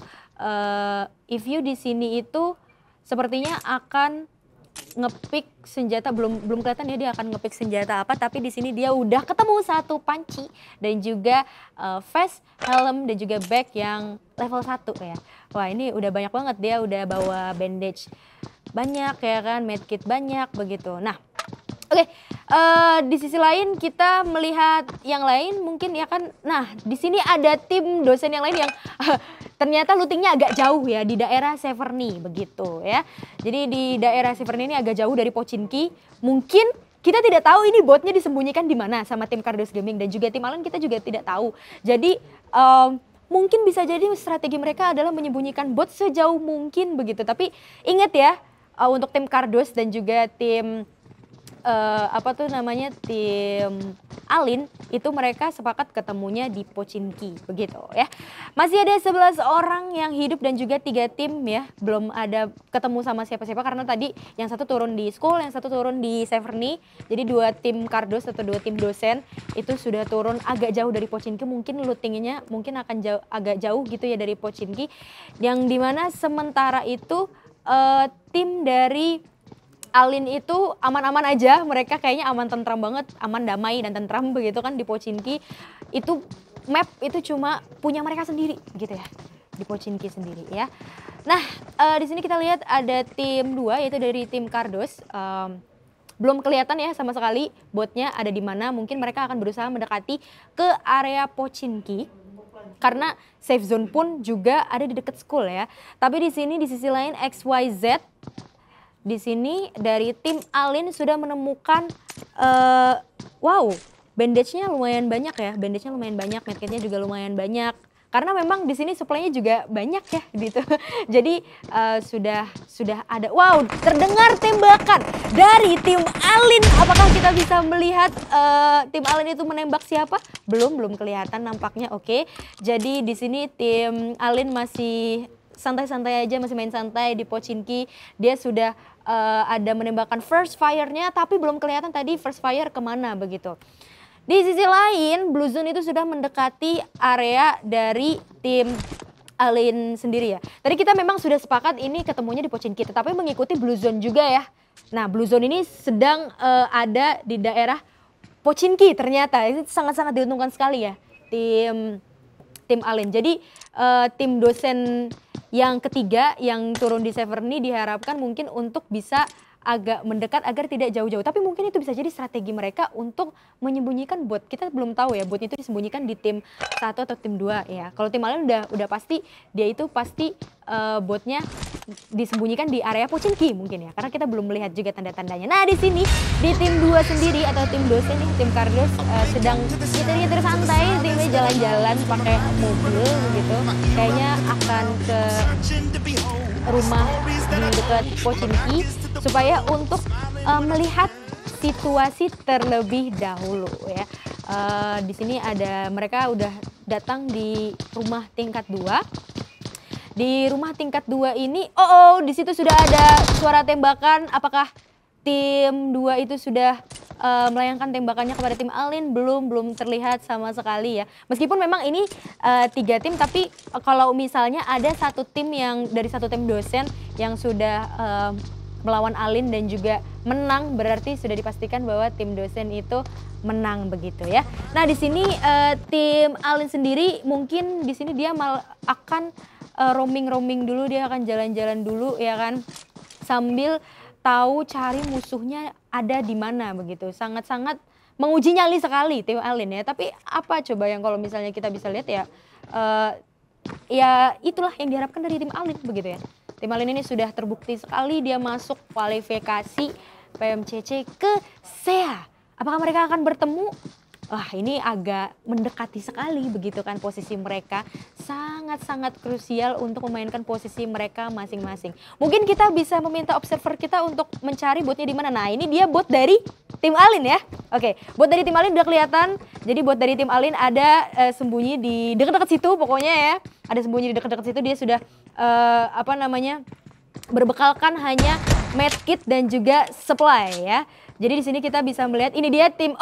Ifyu di sini itu sepertinya akan ngepick senjata, belum kelihatan ya dia akan ngepick senjata apa, tapi di sini dia udah ketemu satu panci dan juga vest, helm dan juga bag yang level 1 ya. Wah, ini udah banyak banget, dia udah bawa bandage banyak ya kan, medkit banyak begitu. Nah, oke, di sisi lain kita melihat yang lain mungkin ya kan. Nah, di sini ada tim dosen yang lain yang ternyata lootingnya agak jauh ya di daerah Severny begitu ya. Jadi di daerah Severny ini agak jauh dari Pochinki. Mungkin kita tidak tahu ini botnya disembunyikan di mana sama tim Cardos Gaming dan juga tim Allen kita juga tidak tahu. Jadi mungkin bisa jadi strategi mereka adalah menyembunyikan bot sejauh mungkin begitu. Tapi ingat ya, untuk tim Cardos dan juga tim tim Alin itu mereka sepakat ketemunya di Pochinki begitu ya. Masih ada 11 orang yang hidup dan juga 3 tim ya, belum ada ketemu sama siapa-siapa karena tadi yang satu turun di school, yang satu turun di Severny. Jadi 2 tim Cardos atau 2 tim dosen itu sudah turun agak jauh dari Pochinki, mungkin lootingnya mungkin akan agak jauh gitu ya dari Pochinki. Yang dimana sementara itu tim dari Alin itu aman-aman aja, mereka kayaknya aman tentram banget, aman damai dan tentram begitu kan di Pochinki. Itu map itu cuma punya mereka sendiri gitu ya, di Pochinki sendiri ya. Nah, di sini kita lihat ada tim 2 yaitu dari tim Cardos. Belum kelihatan ya sama sekali botnya ada di mana, mungkin mereka akan berusaha mendekati ke area Pochinki. Karena safe zone pun juga ada di dekat school ya. Tapi di sini di sisi lain XYZ di sini dari tim Alin sudah menemukan wow, bandage-nya lumayan banyak ya. Bandage-nya lumayan banyak, medkitnya juga lumayan banyak. Karena memang di sini supply-nya juga banyak ya gitu. Jadi sudah ada, wow, terdengar tembakan dari tim Alin. Apakah kita bisa melihat tim Alin itu menembak siapa? Belum kelihatan nampaknya. Oke. Jadi di sini tim Alin masih santai-santai aja, masih main santai di Pochinki. Dia sudah ada menembakkan first fire-nya, tapi belum kelihatan tadi first fire kemana begitu. Di sisi lain, Blue Zone itu sudah mendekati area dari tim Alin sendiri ya. Tadi kita memang sudah sepakat ini ketemunya di Pochinki, tetapi mengikuti Blue Zone juga ya. Nah, Blue Zone ini sedang ada di daerah Pochinki ternyata. Itu sangat-sangat diuntungkan sekali ya tim Alin. Jadi tim dosen yang ketiga yang turun di Severny diharapkan mungkin untuk bisa agak mendekat agar tidak jauh-jauh. Tapi mungkin itu bisa jadi strategi mereka untuk menyembunyikan bot. Kita belum tahu ya botnya itu disembunyikan di tim 1 atau tim 2 ya. Kalau tim Alin udah pasti dia itu pasti botnya disembunyikan di area Pochinki mungkin ya. Karena kita belum melihat juga tanda-tandanya. Nah, di sini di tim 2 sendiri atau tim dosen nih, tim Cardos sedang nyetir-nyetir santai, timnya jalan-jalan pakai mobil begitu. Kayaknya akan ke rumah di dekat Pochinki supaya untuk melihat situasi terlebih dahulu ya. Di sini ada mereka udah datang di rumah tingkat 2. Di rumah tingkat 2 ini, di situ sudah ada suara tembakan. Apakah tim 2 itu sudah melayangkan tembakannya kepada tim Alin? Belum terlihat sama sekali ya. Meskipun memang ini 3 tim, tapi kalau misalnya ada satu tim yang dari satu tim dosen yang sudah melawan Alin dan juga menang, berarti sudah dipastikan bahwa tim dosen itu menang begitu ya. Nah, di sini tim Alin sendiri mungkin di sini dia akan roaming dulu, dia akan jalan-jalan dulu ya kan, sambil tahu cari musuhnya ada di mana begitu. Sangat-sangat menguji nyali sekali tim Alin ya. Tapi apa coba yang kalau misalnya kita bisa lihat ya, ya itulah yang diharapkan dari tim Alin begitu ya. Tim Alin ini sudah terbukti sekali dia masuk kualifikasi PMCC ke SEA. Apakah mereka akan bertemu? Wah, ini agak mendekati sekali begitu kan posisi mereka. Sangat-sangat krusial untuk memainkan posisi mereka masing-masing. Mungkin kita bisa meminta observer kita untuk mencari botnya di mana. Nah, ini dia bot dari tim Alin ya. Oke, bot dari tim Alin udah kelihatan. Jadi bot dari tim Alin ada sembunyi di dekat-dekat situ pokoknya ya. Ada sembunyi di dekat-dekat situ, dia sudah berbekalkan hanya medkit dan juga supply ya. Jadi di sini kita bisa melihat ini dia tim.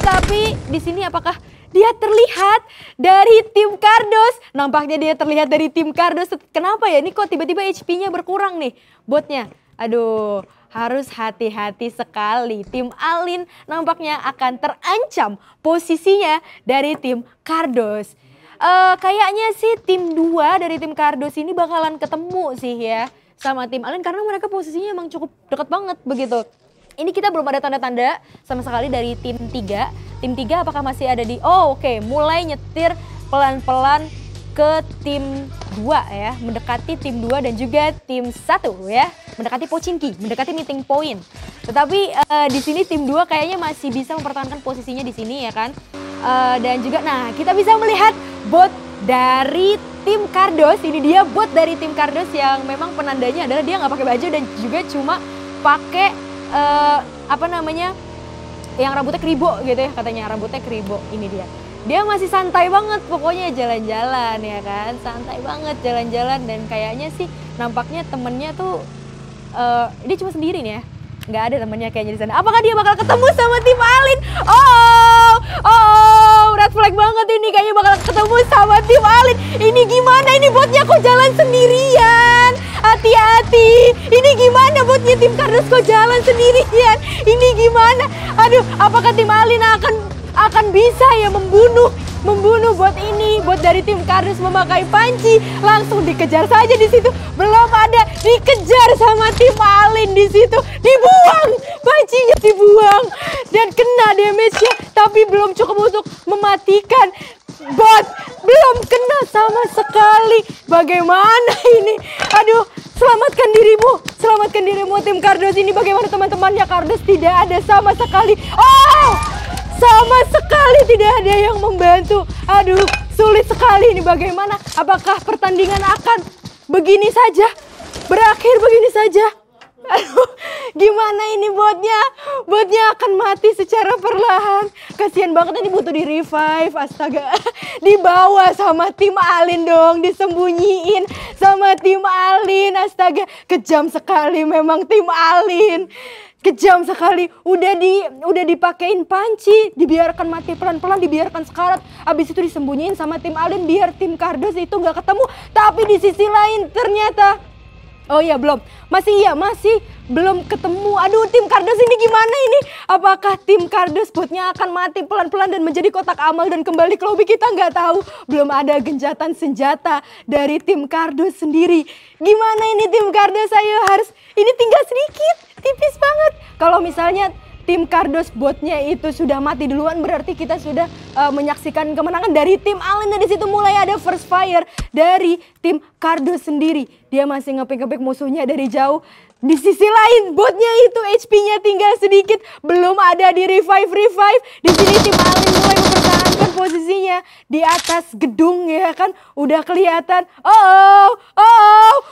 Tapi di sini apakah dia terlihat dari tim Cardos? Nampaknya dia terlihat dari tim Cardos. Kenapa ya? Ini kok tiba-tiba HP-nya berkurang nih botnya. Aduh, harus hati-hati sekali. Tim Alin nampaknya akan terancam posisinya dari tim Cardos. Kayaknya sih tim 2 dari tim Cardos ini bakalan ketemu sih ya sama tim Alin karena mereka posisinya emang cukup dekat banget begitu. Ini kita belum ada tanda-tanda sama sekali dari tim 3. Tim 3 apakah masih ada di... Oh oke, mulai nyetir pelan-pelan ke tim 2 ya. Mendekati tim 2 dan juga tim 1 ya. Mendekati Pochinki, mendekati meeting point. Tetapi di sini tim 2 kayaknya masih bisa mempertahankan posisinya di sini ya kan. Dan juga nah kita bisa melihat bot dari tim Cardos. Ini dia bot dari tim Cardos yang memang penandanya adalah dia nggak pakai baju dan juga cuma pakai apa namanya yang rambutnya kribo gitu ya, katanya rambutnya kribo. Ini dia masih santai banget pokoknya jalan-jalan ya kan, santai banget jalan-jalan dan kayaknya sih nampaknya temennya tuh dia cuma sendiri nih ya, nggak ada temennya kayaknya di sana. Apakah dia bakal ketemu sama tim Alin? Red flag banget ini, kayaknya bakal ketemu sama tim Alin. Ini gimana, ini botnya kok jalan sendirian? Hati-hati, ini gimana botnya tim Cardos kok jalan sendirian? Ini gimana? Aduh, apakah tim Alin akan bisa ya membunuh bot ini? Bot dari tim Cardos memakai panci, langsung dikejar saja di situ. Belum ada, dikejar sama tim Alin di situ. Dibuang, pancinya dibuang dan kena damage-nya, tapi belum cukup untuk mematikan bot. Belum kena sama sekali. Bagaimana ini? Aduh, selamatkan dirimu tim Cardos ini. Bagaimana teman-temannya Cardos? Tidak ada sama sekali. Sama sekali tidak ada yang membantu. Aduh, sulit sekali ini. Bagaimana? Apakah pertandingan akan begini saja? Berakhir begini saja? Aduh, gimana ini botnya? Botnya akan mati secara perlahan. Kasihan banget, ini butuh di revive. Astaga, dibawa sama tim Alin dong, disembunyiin sama tim Alin. Astaga, kejam sekali memang tim Alin. Kejam sekali, udah dipakein panci, dibiarkan mati pelan-pelan, dibiarkan sekarat. Abis itu disembunyiin sama tim Alin biar tim Cardos itu nggak ketemu. Tapi di sisi lain ternyata, masih belum ketemu. Aduh, tim Cardos ini gimana ini? Apakah tim Cardos botnya akan mati pelan-pelan dan menjadi kotak amal dan kembali ke lobby? Kita nggak tahu. Belum ada gencatan senjata dari tim Cardos sendiri. Gimana ini tim Cardos? Ayo, ini tinggal sedikit, tipis banget. Kalau misalnya tim Cardos botnya itu sudah mati duluan, berarti kita sudah menyaksikan kemenangan dari tim Alin. Dan di situ mulai ada first fire dari tim Cardos sendiri. Dia masih ngepik-ngepik musuhnya dari jauh. Di sisi lain botnya itu HP-nya tinggal sedikit, belum ada di revive. Di sini tim Alin mulai mempertahankan posisinya di atas gedung ya kan, udah kelihatan.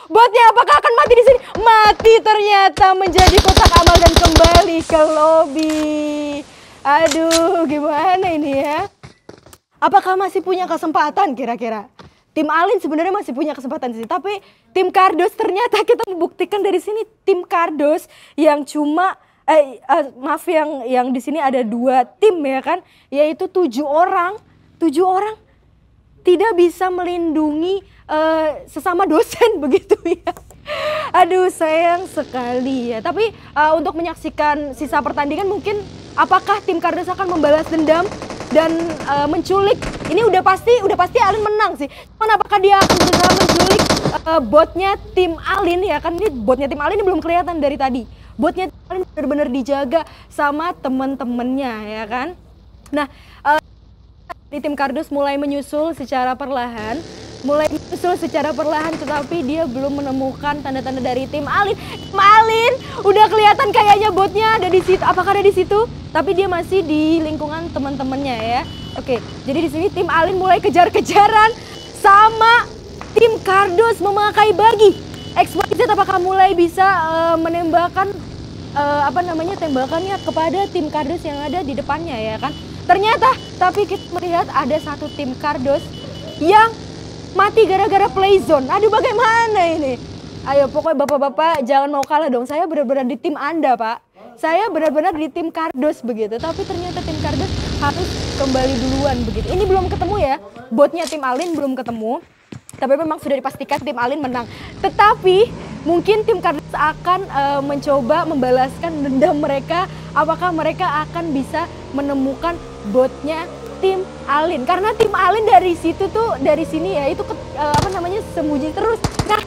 Botnya apakah akan mati di sini? Mati ternyata, menjadi kotak amal dan kembali ke lobby. Aduh, gimana ini ya? Apakah masih punya kesempatan kira-kira? Tim Alin sebenarnya masih punya kesempatan sih, tapi tim Cardos ternyata kita membuktikan dari sini tim Cardos yang cuma yang di sini ada 2 tim ya kan, yaitu 7 orang tidak bisa melindungi sesama dosen begitu ya. Aduh, sayang sekali ya. Tapi untuk menyaksikan sisa pertandingan, mungkin apakah tim Cardos akan membalas dendam dan menculik? Ini udah pasti Alin menang sih. Cuman apakah dia akan berusaha menculik botnya tim Alin ya kan? Ini botnya tim Alin ini belum kelihatan dari tadi. Botnya tim Alin benar-benar dijaga sama temen-temennya ya kan. Nah, di tim Cardos mulai menyusul secara perlahan. Tetapi dia belum menemukan tanda-tanda dari tim Alin. Tim Alin udah kelihatan kayaknya botnya ada di situ. Apakah ada di situ? Tapi dia masih di lingkungan teman-temannya ya. Oke, jadi di sini tim Alin mulai kejar-kejaran sama tim Cardos memakai bagi. XYZ apakah mulai bisa menembakkan tembakannya kepada tim Cardos yang ada di depannya ya kan? Ternyata, tapi kita melihat ada satu tim Cardos yang mati gara-gara play zone. Aduh, bagaimana ini? Ayo, pokoknya bapak-bapak jangan mau kalah dong. Saya benar-benar di tim Anda, Pak. Saya benar-benar di tim Cardos begitu. Tapi ternyata tim Cardos harus kembali duluan begitu. Ini belum ketemu ya. Botnya tim Alin belum ketemu. Tapi memang sudah dipastikan tim Alin menang. Tetapi Mungkin tim Cardos akan mencoba membalaskan dendam mereka. Apakah mereka akan bisa menemukan botnya tim Alin? Karena tim Alin dari situ tuh, dari sini ya, itu sembunyi terus. Nah,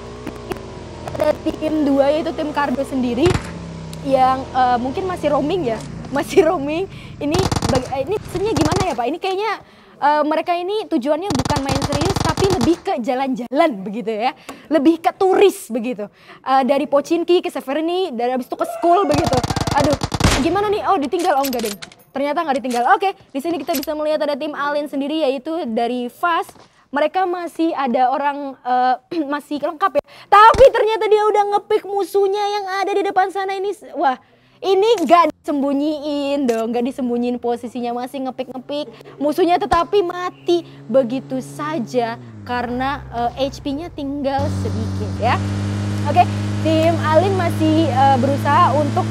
ada tim 2 yaitu tim Cardos sendiri yang mungkin masih roaming ya, masih roaming. Ini maksudnya gimana ya Pak? Ini kayaknya mereka ini tujuannya bukan main serius tapi lebih ke jalan-jalan begitu ya, lebih ke turis begitu. Dari Pochinki ke Severny, dari habis itu ke school begitu. Aduh, gimana nih? Oh ditinggal, oh enggak deh. Ternyata nggak ditinggal. Oke, di sini kita bisa melihat ada tim Alin sendiri yaitu dari Fast. Mereka masih ada orang masih lengkap ya. Tapi ternyata dia udah ngepick musuhnya yang ada di depan sana ini. Wah, ini nggak disembunyiin dong, nggak disembunyiin posisinya, masih ngepick musuhnya, tetapi mati begitu saja karena HP-nya tinggal sedikit ya. Oke, tim Alin masih berusaha untuk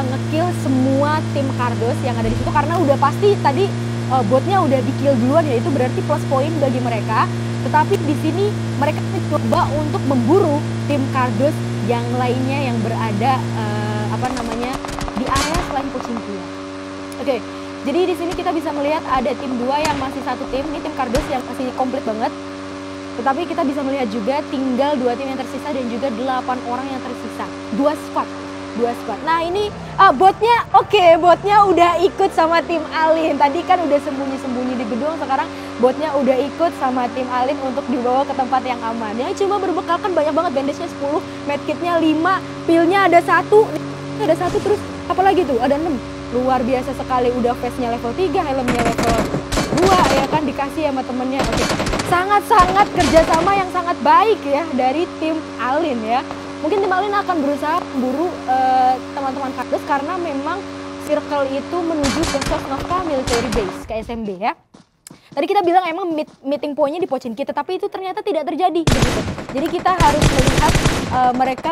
ngekill semua tim Cardos yang ada di situ karena udah pasti tadi botnya udah di-kill duluan, yaitu berarti plus poin bagi mereka. Tetapi di sini mereka mencoba untuk memburu tim Cardos yang lainnya yang berada di area selain Pochinki ya. Oke, jadi di sini kita bisa melihat ada tim 2 yang masih satu tim, ini tim Cardos yang masih komplit banget. Tetapi kita bisa melihat juga tinggal 2 tim yang tersisa dan juga 8 orang yang tersisa. 2 squad. Nah ini botnya, botnya udah ikut sama tim Alin. Tadi kan udah sembunyi-sembunyi di gedung, sekarang botnya udah ikut sama tim Alin untuk dibawa ke tempat yang aman. Yang cuma berbekalkan banyak banget, bandage-nya 10, medkitnya 5, pil-nya ada 1, terus apalagi tuh ada 6. Luar biasa sekali, udah face-nya level 3, helmnya level 2 ya kan, dikasih sama temennya. Oke. Sangat-sangat kerjasama yang sangat baik ya dari tim Alin ya. Mungkin tim Alin akan berusaha memburu teman-teman Cardos karena memang circle itu menuju ke Sosnovka Military Base, ke SMB ya. Tadi kita bilang emang meeting point-nya di Pochinki, tetapi itu ternyata tidak terjadi begitu. Jadi kita harus melihat mereka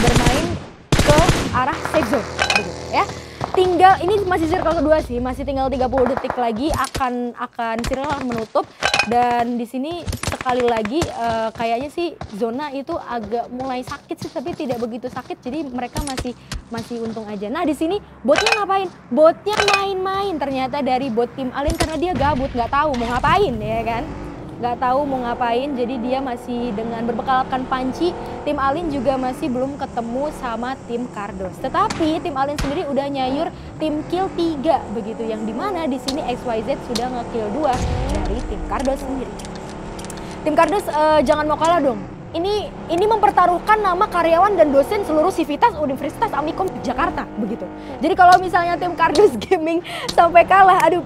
bermain ke arah safe zone begitu ya. Tinggal ini masih circle kedua sih, masih tinggal 30 detik lagi akan circle menutup. Dan di sini sekali lagi kayaknya sih zona itu agak mulai sakit sih, tapi tidak begitu sakit, jadi mereka masih untung aja. Nah di sini botnya ngapain? Botnya main-main ternyata dari bot tim Alin karena dia gabut, nggak tahu mau ngapain ya kan. Nggak tahu mau ngapain, jadi dia masih dengan berbekalkan panci. Tim Alin juga masih belum ketemu sama tim Cardos. Tetapi tim Alin sendiri udah nyayur tim kill 3 begitu, yang dimana di sini XYZ sudah nge-kill 2 dari tim Cardos sendiri. Tim Cardos jangan mau kalah dong. Ini mempertaruhkan nama karyawan dan dosen seluruh Civitas Universitas Amikom Jakarta begitu. Jadi kalau misalnya tim Cardos Gaming sampai kalah, aduh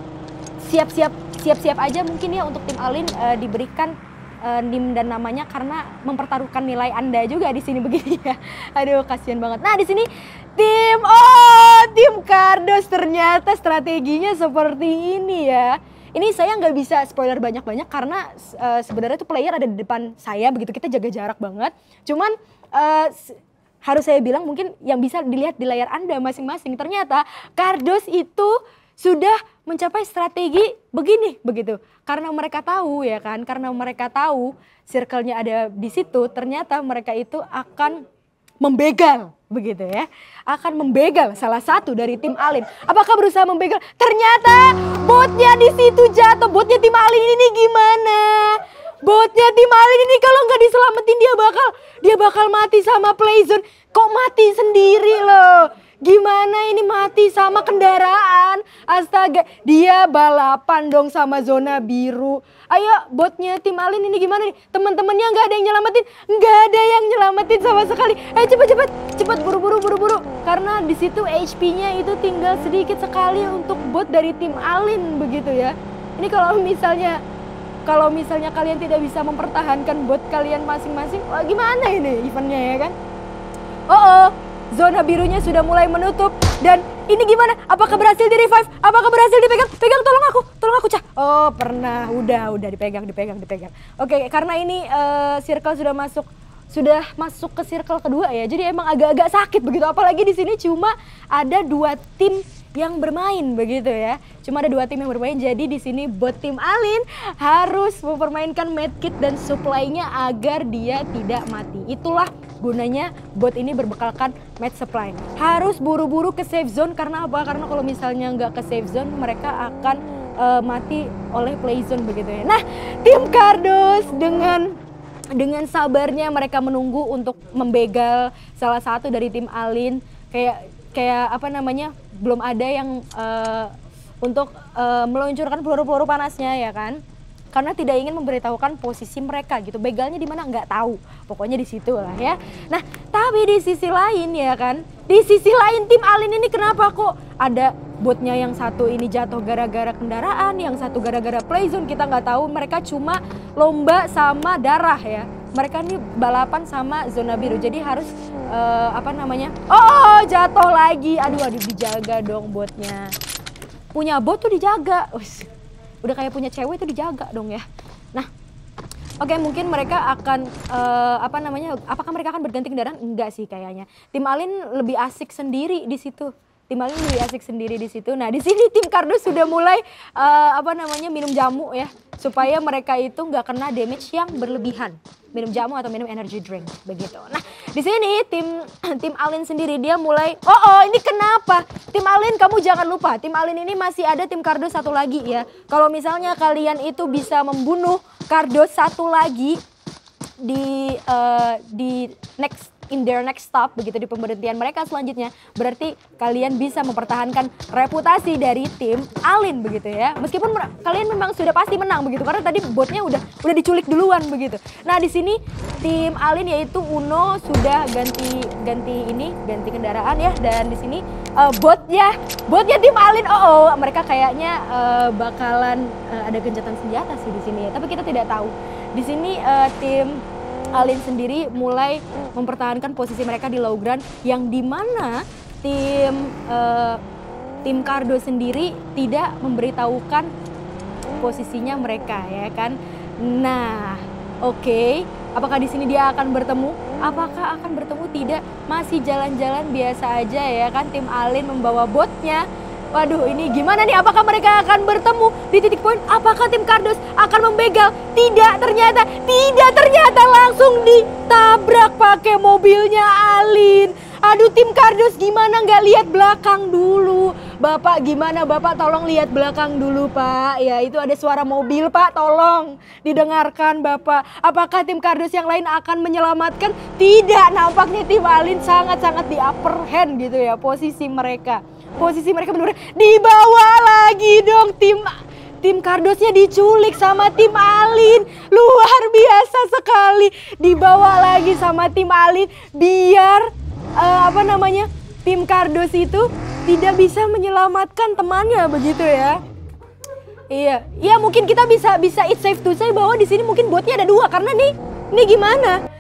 siap-siap aja mungkin ya untuk tim Alin diberikan NIM dan namanya karena mempertaruhkan nilai Anda juga di sini begini ya. Aduh kasihan banget. Nah di sini tim Cardos ternyata strateginya seperti ini ya. Ini saya nggak bisa spoiler banyak-banyak karena sebenarnya tuh player ada di depan saya begitu, kita jaga jarak banget. Cuman harus saya bilang mungkin yang bisa dilihat di layar Anda masing-masing, ternyata Cardos itu sudah mencapai strategi begini begitu. Karena mereka tahu ya kan, karena mereka tahu circle-nya ada di situ, ternyata mereka itu akan membegal begitu ya. Akan membegal salah satu dari tim Alin. Apakah berusaha membegal? Ternyata botnya di situ jatuh. Botnya tim Alin ini gimana? Botnya tim Alin ini kalau nggak diselamatin dia bakal mati sama Playzone. Kok mati sendiri loh? Gimana ini mati sama kendaraan? Astaga, dia balapan dong sama zona biru. Ayo botnya tim Alin ini gimana nih? Teman-temannya nggak ada yang nyelamatin? Nggak ada yang nyelamatin sama sekali. Ayo cepet buru-buru. Karena di situ HP-nya itu tinggal sedikit sekali untuk bot dari tim Alin begitu ya. Ini kalau misalnya kalian tidak bisa mempertahankan bot kalian masing-masing, wah gimana ini eventnya ya kan? Zona birunya sudah mulai menutup dan ini gimana? Apakah berhasil di revive? Apakah berhasil dipegang? Pegang, tolong aku Cah. Oh pernah, udah dipegang. Oke, karena ini circle sudah masuk sudah masuk ke circle kedua ya. Jadi emang agak-agak sakit begitu. Apalagi di sini cuma ada 2 tim yang bermain begitu ya. Cuma ada 2 tim yang bermain. Jadi di sini bot tim Alin harus mempermainkan medkit dan supply-nya agar dia tidak mati. Itulah gunanya bot ini berbekalkan med supply. Harus buru-buru ke safe zone karena apa? Karena kalau misalnya nggak ke safe zone mereka akan mati oleh play zone begitu ya. Nah, tim Cardos dengan sabarnya mereka menunggu untuk membegal salah satu dari tim Alin. Kayak apa namanya, belum ada yang untuk meluncurkan peluru-peluru panasnya ya kan, karena tidak ingin memberitahukan posisi mereka gitu. Begalnya di mana nggak tahu, pokoknya di situ lah ya. Nah tapi di sisi lain ya kan, di sisi lain tim Alin ini kenapa kok ada botnya yang satu ini jatuh gara-gara kendaraan, yang satu gara-gara playzone, kita nggak tahu. Mereka cuma lomba sama darah ya. Mereka ini balapan sama zona biru, jadi harus apa namanya? Oh jatuh lagi, aduh dijaga dong botnya. Punya bot tuh dijaga, udah kayak punya cewek tuh dijaga dong ya. Nah, oke, mungkin mereka akan apa namanya? Apakah mereka akan berganti kendaraan? Enggak sih kayaknya. Tim Alin lebih asik sendiri di situ. Tim Alin lebih asik sendiri di situ. Nah, di sini tim Cardos sudah mulai apa namanya? Minum jamu ya, supaya mereka itu nggak kena damage yang berlebihan. Minum jamu atau minum energy drink begitu. Nah, di sini tim Alin sendiri dia mulai ini kenapa? Tim Alin kamu jangan lupa, tim Alin ini masih ada tim Cardos satu lagi ya. Kalau misalnya kalian itu bisa membunuh Cardos satu lagi di their next stop begitu, di pemberhentian mereka selanjutnya, berarti kalian bisa mempertahankan reputasi dari tim Alin begitu ya. Meskipun kalian memang sudah pasti menang begitu, karena tadi botnya udah diculik duluan begitu. Nah di sini tim Alin yaitu Uno sudah ganti kendaraan ya, dan di sini botnya tim Alin mereka kayaknya bakalan ada gencatan senjata sih di sini ya, tapi kita tidak tahu. Di sini tim Alin sendiri mulai mempertahankan posisi mereka di low ground, yang dimana tim Cardo sendiri tidak memberitahukan posisinya mereka ya kan. Nah, oke. Apakah di sini dia akan bertemu? Apakah akan bertemu? Tidak, masih jalan-jalan biasa aja ya kan. Tim Alin membawa botnya. Waduh, ini gimana nih? Apakah mereka akan bertemu di titik poin? Apakah tim Cardos akan membegal? Tidak, ternyata langsung ditabrak pakai mobilnya Alin. Aduh, tim Cardos gimana nggak lihat belakang dulu? Bapak gimana? Bapak tolong lihat belakang dulu, Pak. Ya, itu ada suara mobil, Pak. Tolong didengarkan, Bapak. Apakah tim Cardos yang lain akan menyelamatkan? Tidak, nampaknya tim Alin sangat-sangat di upper hand gitu ya posisi mereka. Posisi mereka benar-benar dibawa lagi dong, tim Cardosnya diculik sama tim Alin. Luar biasa sekali, dibawa lagi sama tim Alin biar tim Cardos itu tidak bisa menyelamatkan temannya begitu ya. Iya mungkin kita bisa it's safe to say bahwa di sini mungkin botnya ada 2 karena nih gimana?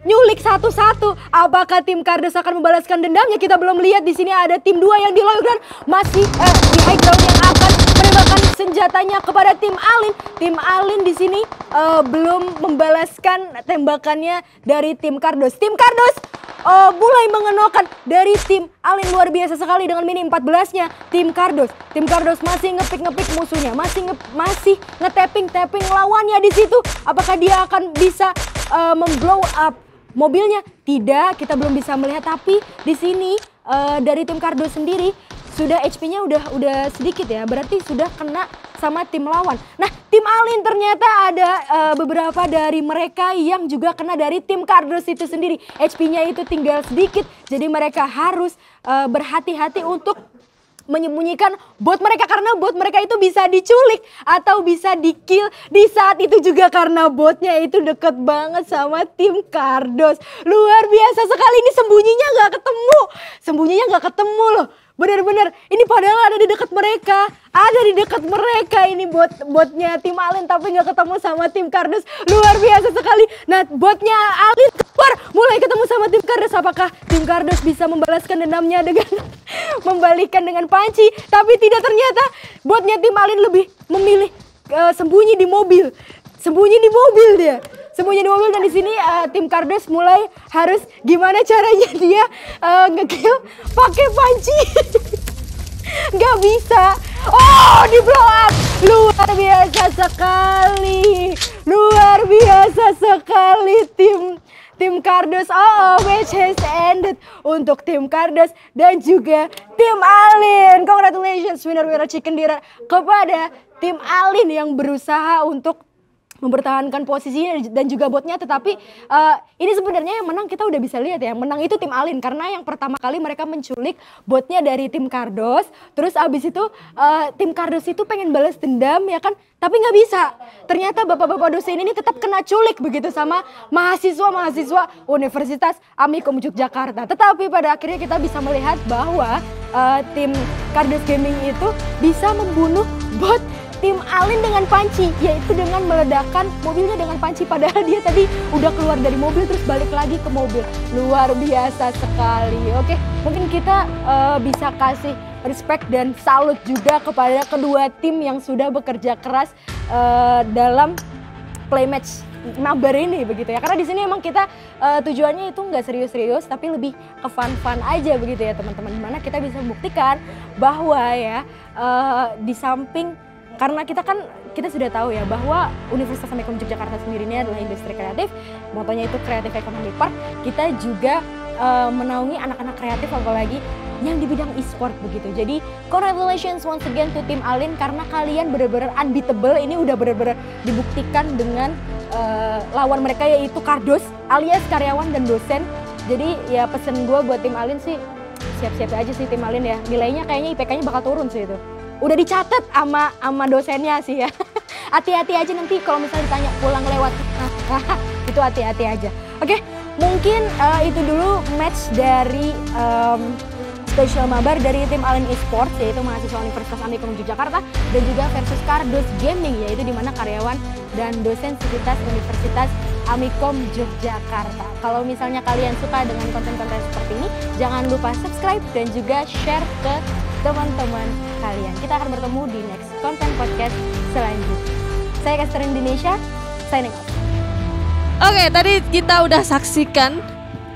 Nyulik satu-satu. Apakah tim Cardos akan membalaskan dendamnya? Kita belum lihat. Di sini ada tim 2 yang di low ground masih di high ground yang akan menembakkan senjatanya kepada tim Alin. Tim Alin di sini belum membalaskan tembakannya dari tim Cardos. Tim Cardos mulai mengenalkan dari tim Alin, luar biasa sekali dengan mini 14-nya tim Cardos. Tim Cardos masih ngepick musuhnya, masih nge-tapping lawannya di situ. Apakah dia akan bisa memblow up mobilnya? Tidak, kita belum bisa melihat. Tapi di sini dari tim Cardos sendiri sudah HP-nya udah sedikit ya, berarti sudah kena sama tim lawan. Nah, tim Alin ternyata ada beberapa dari mereka yang juga kena dari tim Cardos itu sendiri. HP-nya itu tinggal sedikit, jadi mereka harus berhati-hati untuk menyembunyikan bot mereka, karena bot mereka itu bisa diculik atau bisa di-kill di saat itu juga karena botnya itu deket banget sama tim Cardos. Luar biasa sekali, ini sembunyinya nggak ketemu loh. Bener-bener, ini padahal ada di dekat mereka ini botnya tim Alin, tapi nggak ketemu sama tim Cardos. Luar biasa sekali. Nah, botnya Alin keluar, mulai ketemu sama tim Cardos. Apakah tim Cardos bisa membalaskan dendamnya dengan membalikkan dengan panci? Tapi tidak, ternyata botnya tim Alin lebih memilih sembunyi di mobil dia. sembunyi di mobil, dan di sini tim Kardos mulai harus gimana caranya dia nge-kill pakai panci. Gak bisa. Oh, di blow up. Luar biasa sekali. Luar biasa sekali tim Kardos. Oh, match has ended untuk tim Kardos dan juga tim Alin. Congratulations winner chicken dinner kepada tim Alin yang berusaha untuk mempertahankan posisinya dan juga botnya, tetapi ini sebenarnya yang menang kita udah bisa lihat ya, yang menang itu tim Alin karena yang pertama kali mereka menculik botnya dari tim Kardos, terus abis itu tim Kardos itu pengen balas dendam ya kan, tapi nggak bisa. Ternyata bapak-bapak dosen ini tetap kena culik begitu sama mahasiswa Universitas Amikom Yogyakarta. Tetapi pada akhirnya kita bisa melihat bahwa tim Kardos Gaming itu bisa membunuh bot tim Alin dengan panci, yaitu dengan meledakkan mobilnya dengan panci, padahal dia tadi udah keluar dari mobil terus balik lagi ke mobil. Luar biasa sekali. Oke, mungkin kita bisa kasih respect dan salut juga kepada kedua tim yang sudah bekerja keras dalam play match mabar ini begitu ya. Karena di sini emang kita tujuannya itu nggak serius-serius tapi lebih ke fun-fun aja begitu ya teman-teman. Dimana kita bisa membuktikan bahwa ya di samping, karena kita sudah tahu ya bahwa Universitas Amikom Yogyakarta sendiri ini adalah industri kreatif, motonya itu Creative Economy Park. Kita juga menaungi anak-anak kreatif apalagi yang di bidang e-sport begitu. Jadi congratulations once again to tim Alin karena kalian benar-benar unbeatable. Ini udah benar-benar dibuktikan dengan lawan mereka yaitu Kardos alias karyawan dan dosen. Jadi ya pesen gue buat tim Alin sih, siap-siap aja sih tim Alin ya. Nilainya kayaknya IPK-nya bakal turun sih itu. Udah dicatat sama dosennya sih ya. Hati-hati aja nanti kalau misalnya ditanya pulang lewat. Itu hati-hati aja. Oke, mungkin itu dulu match dari Special Mabar dari tim Alin Esports, yaitu mahasiswa Universitas Amikom Yogyakarta, dan juga versus Kardos Gaming, yaitu dimana karyawan dan dosen Sivitas Universitas Amikom Yogyakarta. Kalau misalnya kalian suka dengan konten-konten seperti ini, jangan lupa subscribe dan juga share ke teman-teman kalian. Kita akan bertemu di next konten podcast selanjutnya. Saya Caster Indonesia, signing off. Oke, tadi kita udah saksikan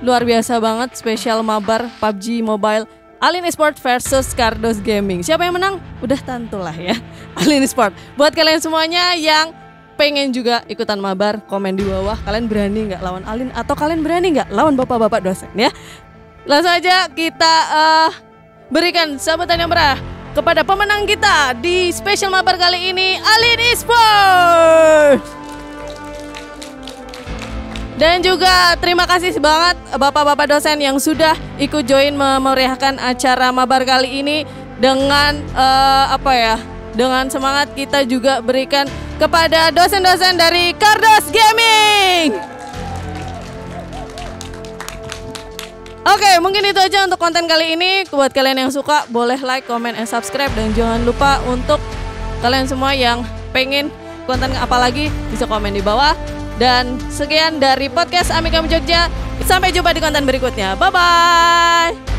luar biasa banget spesial mabar PUBG Mobile Alin Esports versus Kardos Gaming. Siapa yang menang? Udah tentulah ya, Alin Esports. Buat kalian semuanya yang pengen juga ikutan mabar, komen di bawah. Kalian berani nggak lawan Alin atau kalian berani nggak lawan bapak-bapak dosen ya? Langsung aja kita berikan sambutan yang meriah kepada pemenang kita di spesial mabar kali ini, Alin Esports. Dan juga terima kasih banget bapak-bapak dosen yang sudah ikut join memeriahkan acara mabar kali ini dengan dengan semangat kita juga berikan kepada dosen-dosen dari Kardos Gaming. Oke, mungkin itu aja untuk konten kali ini. Buat kalian yang suka boleh like, comment, and subscribe, dan jangan lupa untuk kalian semua yang pengen konten apa lagi bisa komen di bawah. Dan sekian dari podcast Amikom Jogja. Sampai jumpa di konten berikutnya. Bye-bye.